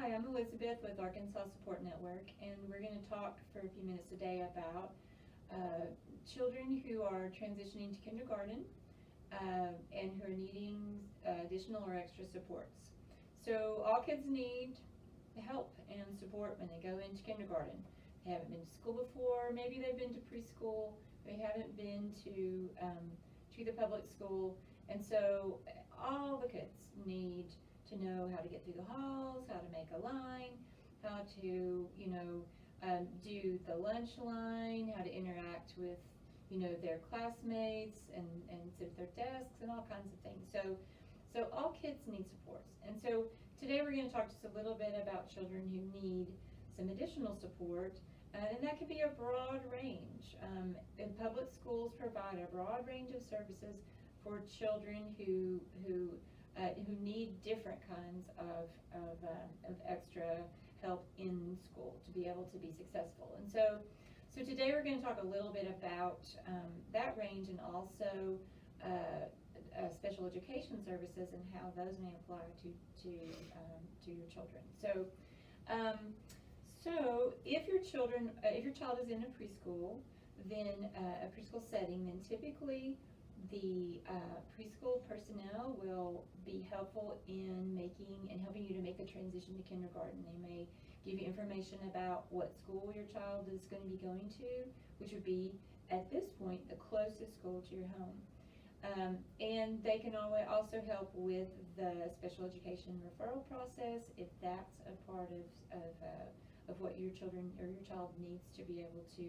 Hi, I'm Elizabeth with Arkansas Support Network, and we're going to talk for a few minutes today about children who are transitioning to kindergarten and who are needing additional or extra supports. So all kids need help and support when they go into kindergarten. They haven't been to school before, maybe they've been to preschool, they haven't been to the public school, and so all the kids need to know how to get through the halls, how to make a line, how to, do the lunch line, how to interact with, their classmates and sit at their desks and all kinds of things. So all kids need supports. And so today we're going to talk just a little bit about children who need some additional support, and that could be a broad range. And public schools provide a broad range of services for children who need different kinds of extra help in school to be able to be successful. And so today we're going to talk a little bit about that range, and also special education services and how those may apply to your children. So if your child is in a preschool, then a preschool setting, then typically the preschool personnel will be helpful in helping you to make the transition to kindergarten. They may give you information about what school your child is going to be going to, which would be, at this point, the closest school to your home. And they can also help with the special education referral process if that's a part of what your child needs to be able to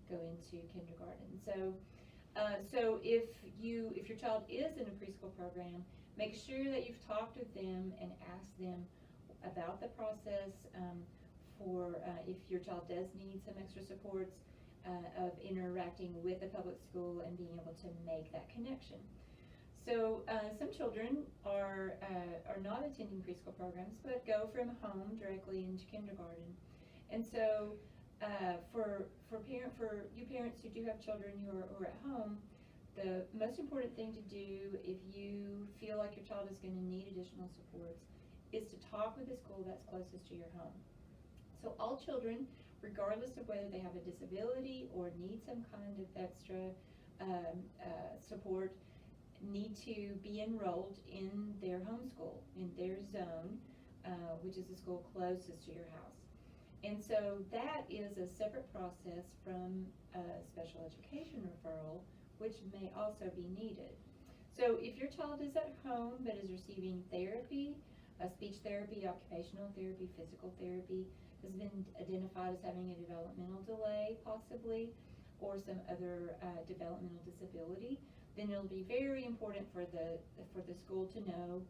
go into kindergarten. So if your child is in a preschool program, make sure that you've talked with them and asked them about the process for if your child does need some extra supports of interacting with the public school and being able to make that connection. So some children are not attending preschool programs, but go from home directly into kindergarten. And so for you parents who do have children who are at home, the most important thing to do if you feel like your child is going to need additional supports is to talk with the school that's closest to your home. So all children, regardless of whether they have a disability or need some kind of extra support, need to be enrolled in their home school, in their zone, which is the school closest to your house. And so that is a separate process from a special education referral, which may also be needed. So if your child is at home but is receiving therapy, speech therapy, occupational therapy, physical therapy, has been identified as having a developmental delay possibly, or some other developmental disability, then it'll be very important for the school to know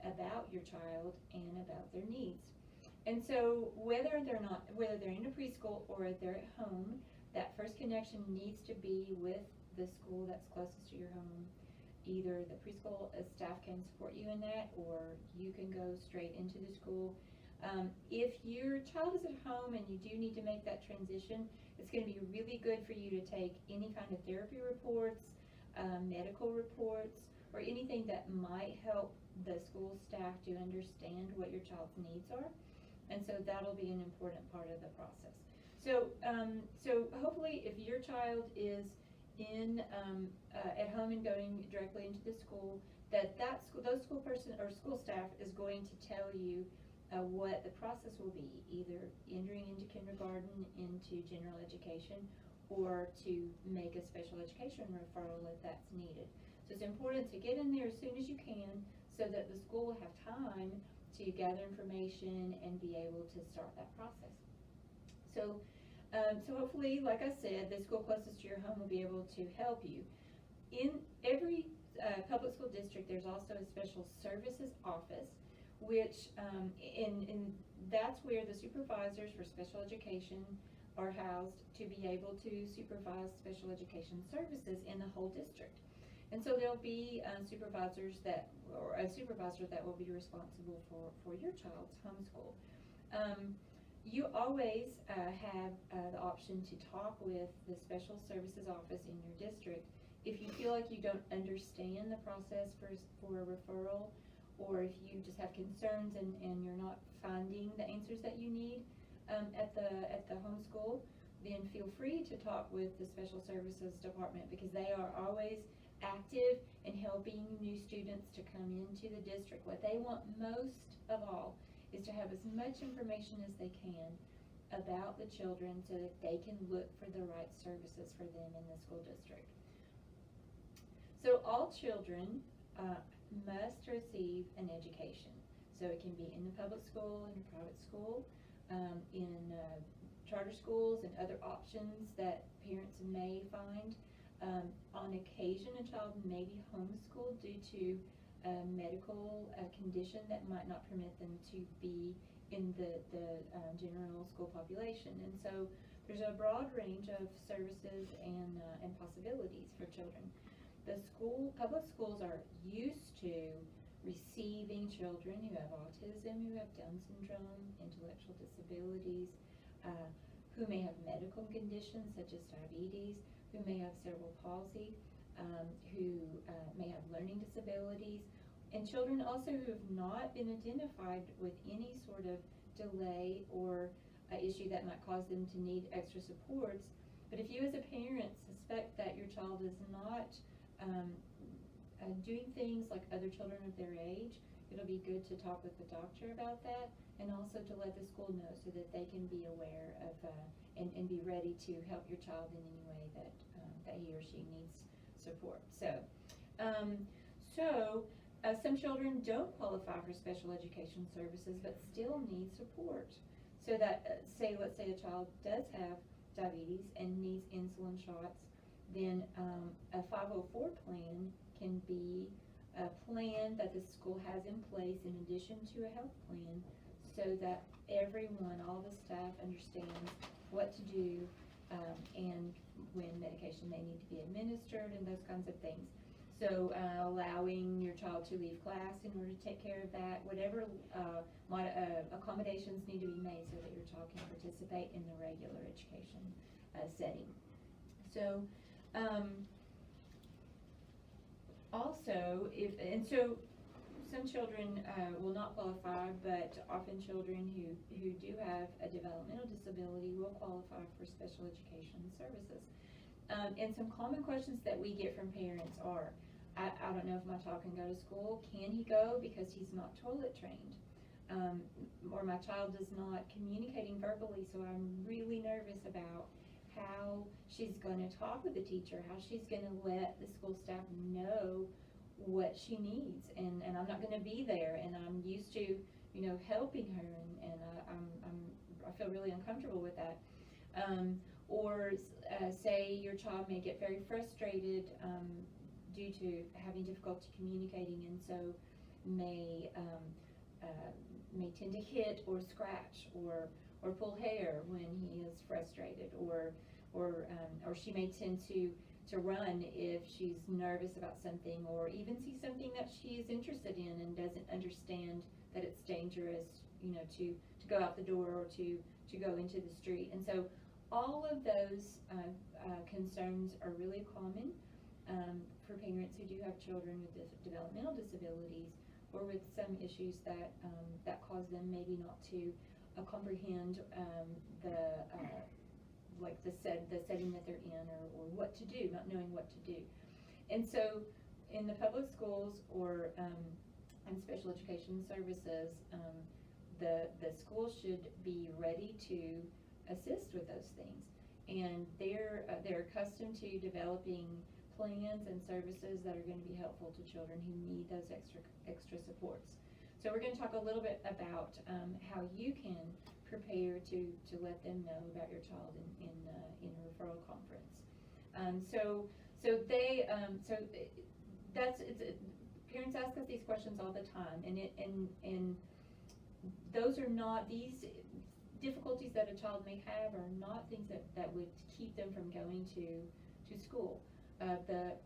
about your child and about their needs. And so whether they're in a preschool or they're at home, that first connection needs to be with the school that's closest to your home. Either the preschool staff can support you in that, or you can go straight into the school. If your child is at home and you do need to make that transition, it's going to be really good for you to take any kind of therapy reports, medical reports, or anything that might help the school staff to understand what your child's needs are. And so that'll be an important part of the process. So hopefully if your child is at home and going directly into the school, those school person or school staff is going to tell you what the process will be, either entering into kindergarten, into general education, or to make a special education referral if that's needed. So it's important to get in there as soon as you can so that the school will have time to gather information and be able to start that process. So hopefully, like I said, the school closest to your home will be able to help you. In every public school district, there's also a special services office, which and that's where the supervisors for special education are housed to be able to supervise special education services in the whole district. And so there'll be a supervisor that will be responsible for your child's homeschool. You always have the option to talk with the special services office in your district if you feel like you don't understand the process for a referral, or if you just have concerns and you're not finding the answers that you need at the homeschool, then feel free to talk with the Special Services Department, because they are always active in helping new students to come into the district. What they want most of all is to have as much information as they can about the children so that they can look for the right services for them in the school district. So all children must receive an education. So it can be in the public school, in a private school, in charter schools, and other options that parents may find. On occasion, a child may be homeschooled due to a medical condition that might not permit them to be in the general school population. And so there's a broad range of services and possibilities for children. Public schools are used to receiving children who have autism, who have Down syndrome, intellectual disabilities, who may have medical conditions such as diabetes, who may have cerebral palsy, who may have learning disabilities, and children also who have not been identified with any sort of delay or issue that might cause them to need extra supports. But if you as a parent suspect that your child is not doing things like other children of their age, it'll be good to talk with the doctor about that, and also to let the school know so that they can be aware of and be ready to help your child in any way that he or she needs support. Some children don't qualify for special education services but still need support. So that, let's say a child does have diabetes and needs insulin shots, then a 504 plan can be a plan that the school has in place in addition to a health plan, so that everyone, all the staff, understands what to do and when medication may need to be administered and those kinds of things. So allowing your child to leave class in order to take care of that, whatever accommodations need to be made so that your child can participate in the regular education setting. So so some children will not qualify, but often children who do have a developmental disability will qualify for special education services. And some common questions that we get from parents are, I don't know if my child can go to school. Can he go because he's not toilet trained? Or my child is not communicating verbally, so I'm really nervous about how she's going to talk with the teacher, how she's going to let the school staff know what she needs, and I'm not going to be there, and I'm used to, helping her, and I feel really uncomfortable with that. Or say your child may get very frustrated due to having difficulty communicating, and so may tend to hit or scratch or pull hair when he is frustrated, or she may tend to run if she's nervous about something, or even see something that she is interested in and doesn't understand that it's dangerous, to go out the door or to go into the street. And so all of those concerns are really common for parents who do have children with developmental disabilities, or with some issues that cause them maybe not to comprehend the setting that they're in, or what to do, not knowing what to do. And so in the public schools or in special education services, the school should be ready to assist with those things, and they're accustomed to developing plans and services that are going to be helpful to children who need those extra supports. So we're going to talk a little bit about how you can prepare to let them know about your child in a referral conference. Parents ask us these questions all the time, and those are not, these difficulties that a child may have are not things that would keep them from going to school. The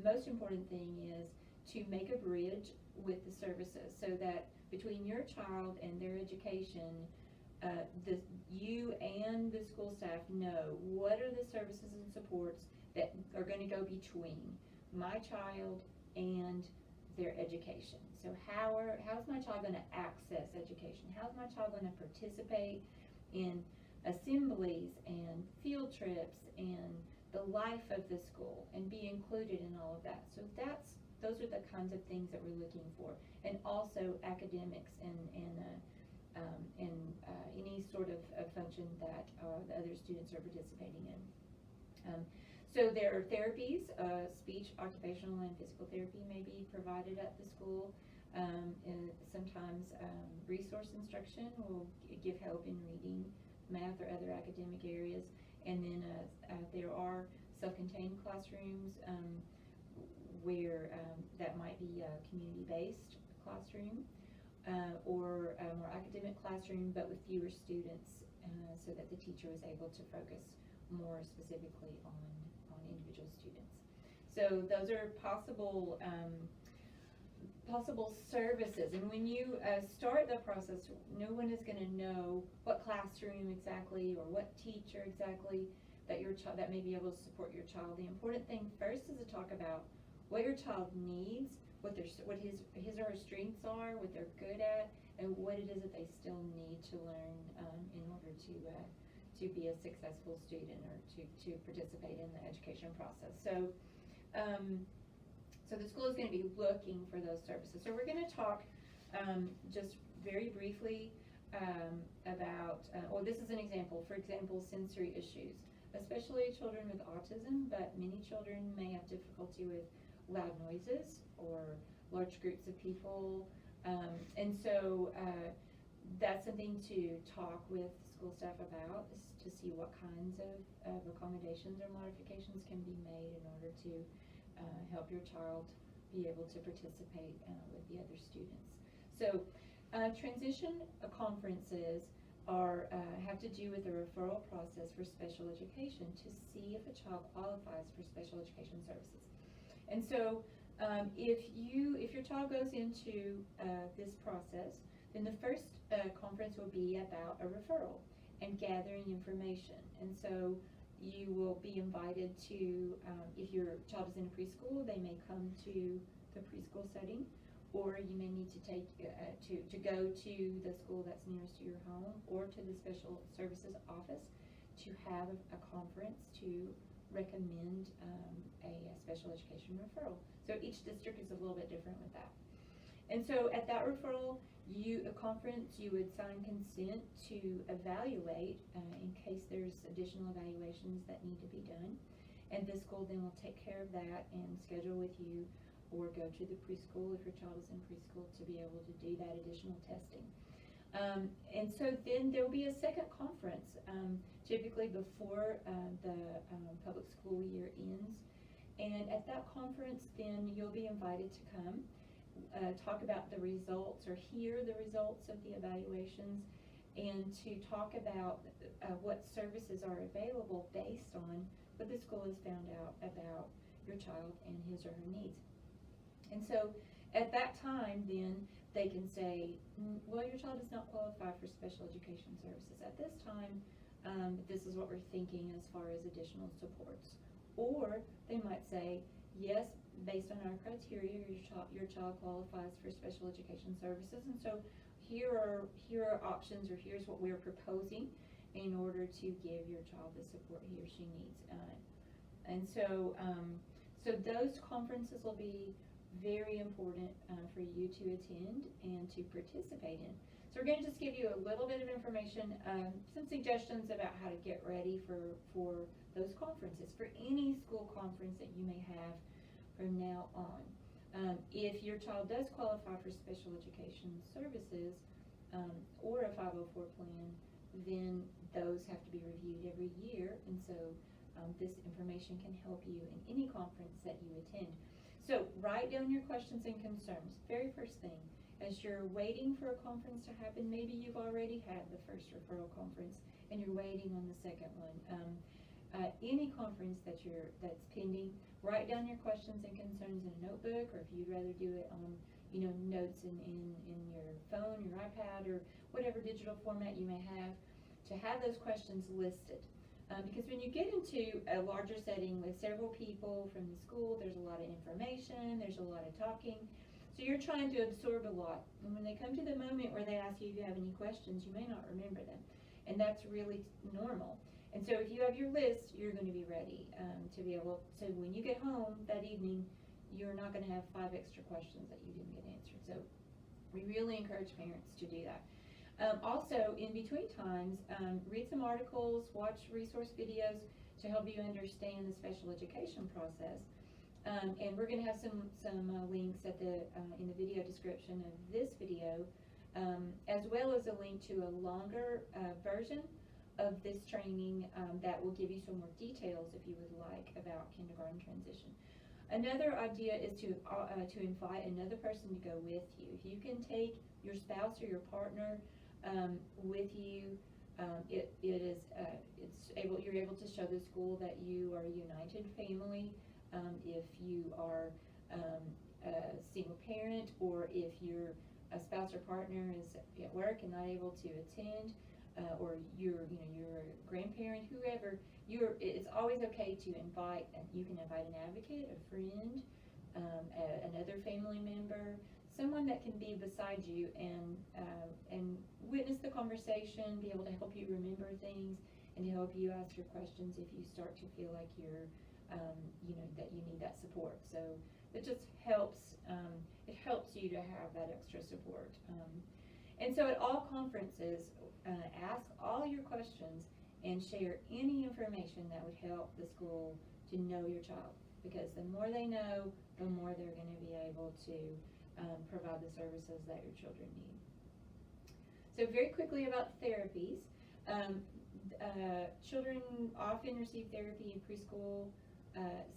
most important thing is to make a bridge with the services, so that between your child and their education, you and the school staff know what are the services and supports that are going to go between my child and their education. So how's my child going to access education? How's my child going to participate in assemblies and field trips and the life of the school and be included in all of that? So those are the kinds of things that we're looking for, and also academics and any sort of function that the other students are participating in. So there are therapies, speech, occupational, and physical therapy may be provided at the school. And sometimes resource instruction will give help in reading, math, or other academic areas. And then there are self-contained classrooms where that might be a community-based classroom or a more academic classroom, but with fewer students, so that the teacher is able to focus more specifically on individual students. So those are possible services. And when you start the process, no one is going to know what classroom exactly or what teacher exactly that your child that may be able to support your child. The important thing first is to talk about what your child needs, what his or her strengths are, what they're good at, and what it is that they still need to learn in order to be a successful student or to participate in the education process. So so the school is going to be looking for those services. So we're going to talk just very briefly about, or this is an example, for example, sensory issues, especially children with autism, but many children may have difficulty with loud noises or large groups of people. And so that's something to talk with school staff about, is to see what kinds of accommodations or modifications can be made in order to help your child be able to participate with the other students. So transition conferences have to do with the referral process for special education to see if a child qualifies for special education services. And so if your child goes into this process, then the first conference will be about a referral and gathering information. And so you will be invited to, if your child is in a preschool, they may come to the preschool setting, or you may need to take to go to the school that's nearest to your home or to the special services office to have a conference to recommend a special education referral. So each district is a little bit different with that. And so at that referral, you would sign consent to evaluate in case there's additional evaluations that need to be done. And the school then will take care of that and schedule with you, or go to the preschool if your child is in preschool to be able to do that additional testing. And so then there will be a second conference, typically before the public school year ends. And at that conference, then you'll be invited to come, talk about the results or hear the results of the evaluations, and to talk about what services are available based on what the school has found out about your child and his or her needs. And so at that time, then they can say, well, your child does not qualify for special education services at this time. This is what we're thinking as far as additional supports. Or they might say, yes, based on our criteria, your child qualifies for special education services, and so here are options, or here's what we're proposing in order to give your child the support he or she needs. And so so those conferences will be very important for you to attend and to participate in. So we're going to just give you a little bit of information, some suggestions about how to get ready for those conferences, for any school conference that you may have from now on. If your child does qualify for special education services or a 504 plan, then those have to be reviewed every year, and so this information can help you in any conference that you attend. So write down your questions and concerns. Very first thing, as you're waiting for a conference to happen, maybe you've already had the first referral conference and you're waiting on the second one. Any conference that's pending, write down your questions and concerns in a notebook, or if you'd rather do it on notes in your phone, your iPad, or whatever digital format you may have, to have those questions listed. Because when you get into a larger setting with several people from the school, there's a lot of information, there's a lot of talking. So you're trying to absorb a lot, and when they come to the moment where they ask you if you have any questions, you may not remember them, and that's really normal. And so if you have your list, you're going to be ready to be able, so when you get home that evening, you're not going to have 5 extra questions that you didn't get answered. So we really encourage parents to do that. Also, in between times, read some articles, watch resource videos to help you understand the special education process. And we're going to have some links at the in the video description of this video, as well as a link to a longer version of this training that will give you some more details, if you would like, about kindergarten transition. Another idea is to invite another person to go with you. If you can take your spouse or your partner with you, you're able to show the school that you are a united family. If you are a single parent, or if your spouse or partner is at work and not able to attend, or you're a grandparent, whoever, it's always okay to invite. You can invite an advocate, a friend, another family member, someone that can be beside you and witness the conversation, be able to help you remember things, and to help you ask your questions if you start to feel like you're that you need that support. So it just helps. It helps you to have that extra support. And so at all conferences, ask all your questions and share any information that would help the school to know your child, because the more they know, the more they're going to be able to provide the services that your children need. So very quickly about therapies. Children often receive therapy in preschool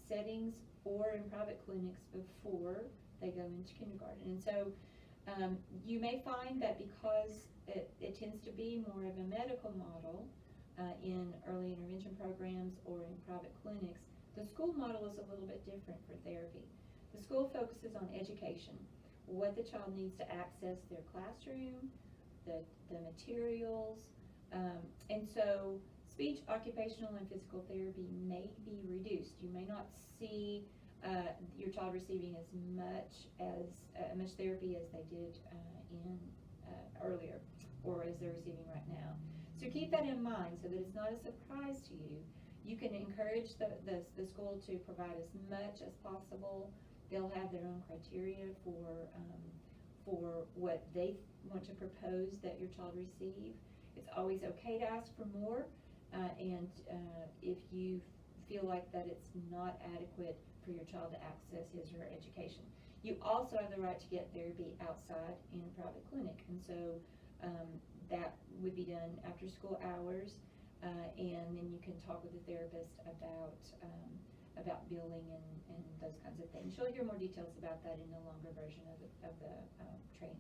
settings or in private clinics before they go into kindergarten. And so you may find that because it tends to be more of a medical model in early intervention programs or in private clinics, the school model is a little bit different for therapy. The school focuses on education, what the child needs to access their classroom, the materials, and so speech, occupational, and physical therapy may be reduced. You may not see your child receiving as much therapy as they did earlier, or as they're receiving right now. So keep that in mind so that it's not a surprise to you. You can encourage the school to provide as much as possible. They'll have their own criteria for what they want to propose that your child receive. It's always okay to ask for more, and if you feel like that it's not adequate for your child to access his or her education. You also have the right to get therapy outside in a private clinic, and so that would be done after school hours, and then you can talk with the therapist about billing and those kinds of things. You'll hear more details about that in the longer version of the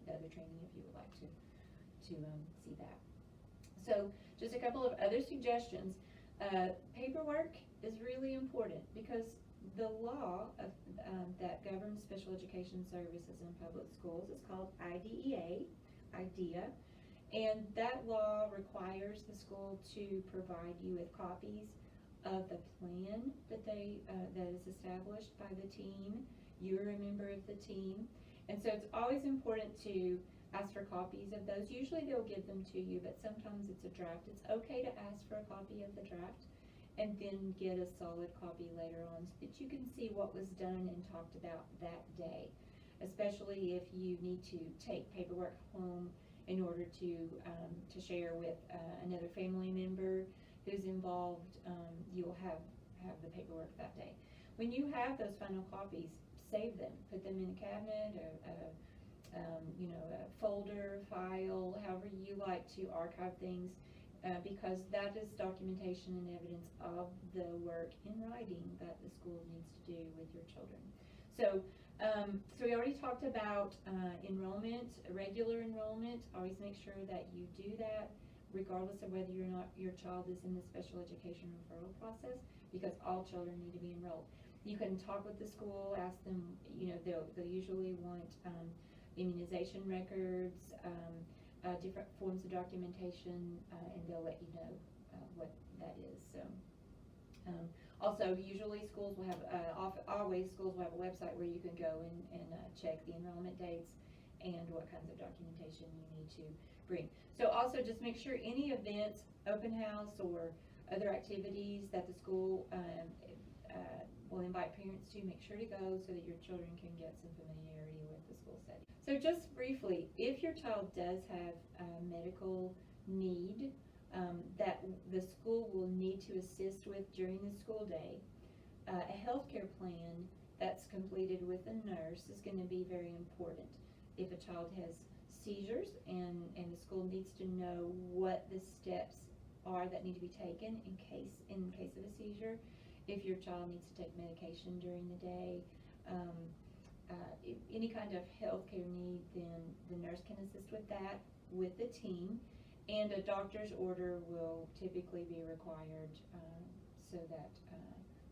other training if you would like to see that. So just a couple of other suggestions. Paperwork is really important because the law that governs special education services in public schools is called IDEA, and that law requires the school to provide you with copies of the plan that is established by the team. You're a member of the team, and so it's always important to ask for copies of those. Usually they'll give them to you, but sometimes it's a draft. It's okay to ask for a copy of the draft and then get a solid copy later on so that you can see what was done and talked about that day, especially if you need to take paperwork home in order to share with another family member who's involved. You'll have the paperwork that day. When you have those final copies, save them. Put them in a cabinet, a folder, file, however you like to archive things, because that is documentation and evidence of the work in writing that the school needs to do with your children. So we already talked about enrollment, regular enrollment. Always make sure that you do that regardless of whether or not your child is in the special education referral process, because all children need to be enrolled. You can talk with the school, ask them, they'll usually want immunization records, different forms of documentation, and they'll let you know what that is. So Also, usually schools will have, always schools will have a website where you can go and check the enrollment dates and what kinds of documentation you need to bring. So also just make sure any events, open house, or other activities that the school will invite parents to, make sure to go so that your children can get some familiarity with the school setting. So just briefly, if your child does have a medical need that the school will need to assist with during the school day, a healthcare plan that's completed with a nurse is going to be very important. If a child has seizures and the school needs to know what the steps are that need to be taken in case of a seizure. If your child needs to take medication during the day, any kind of healthcare need, then the nurse can assist with that with the team, and a doctor's order will typically be required so that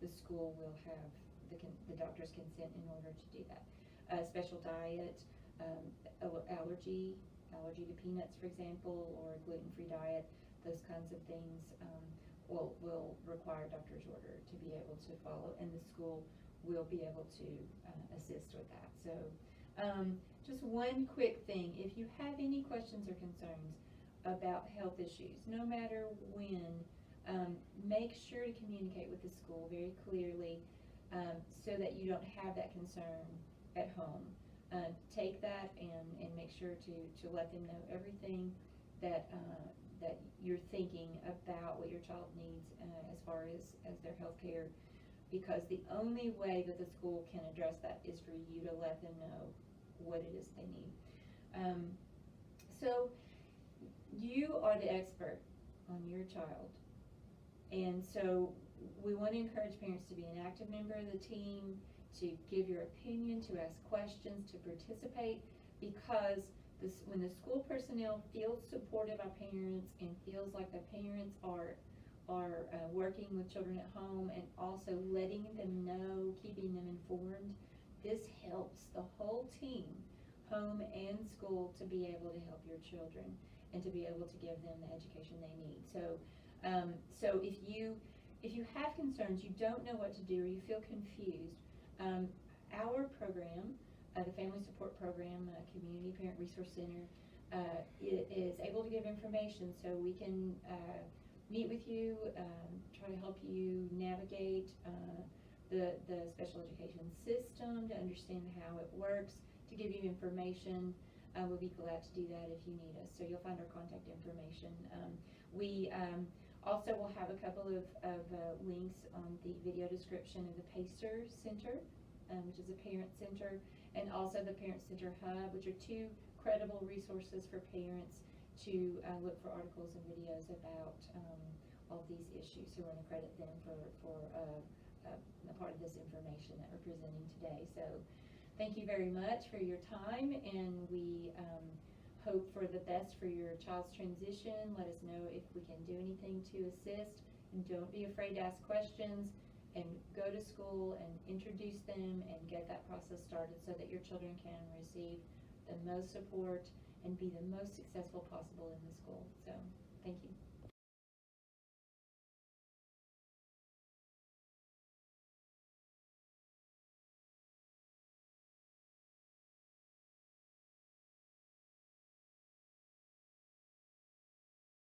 the school will have the doctor's consent in order to do that. Special diet, allergy to peanuts, for example, or a gluten-free diet, those kinds of things will require a doctor's order to be able to follow, and the school will be able to assist with that. So just one quick thing, if you have any questions or concerns about health issues, no matter when, make sure to communicate with the school very clearly so that you don't have that concern at home. Take that and make sure to let them know everything that you're thinking about what your child needs as far as their health care, because the only way that the school can address that is for you to let them know what it is they need. So you are the expert on your child, and so we want to encourage parents to be an active member of the team, to give your opinion, to ask questions, to participate, because when the school personnel feels supported by parents and feels like the parents are working with children at home and also letting them know, keeping them informed, this helps the whole team, home and school, to be able to help your children and to be able to give them the education they need. So if you have concerns, you don't know what to do, or you feel confused, our program, the Family Support Program, Community Parent Resource Center, it is able to give information, so we can meet with you, try to help you navigate the special education system, to understand how it works, to give you information. We'll be glad to do that if you need us. So you'll find our contact information. We also will have a couple of links on the video description of the PACER Center, which is a parent center, and also the Parent Center Hub, which are two credible resources for parents to look for articles and videos about all these issues. So we're going to credit them for a part of this information that we're presenting today. So thank you very much for your time, and we hope for the best for your child's transition. Let us know if we can do anything to assist, and don't be afraid to ask questions, and go to school and introduce them and get that process started so that your children can receive the most support and be the most successful possible in the school. So thank you.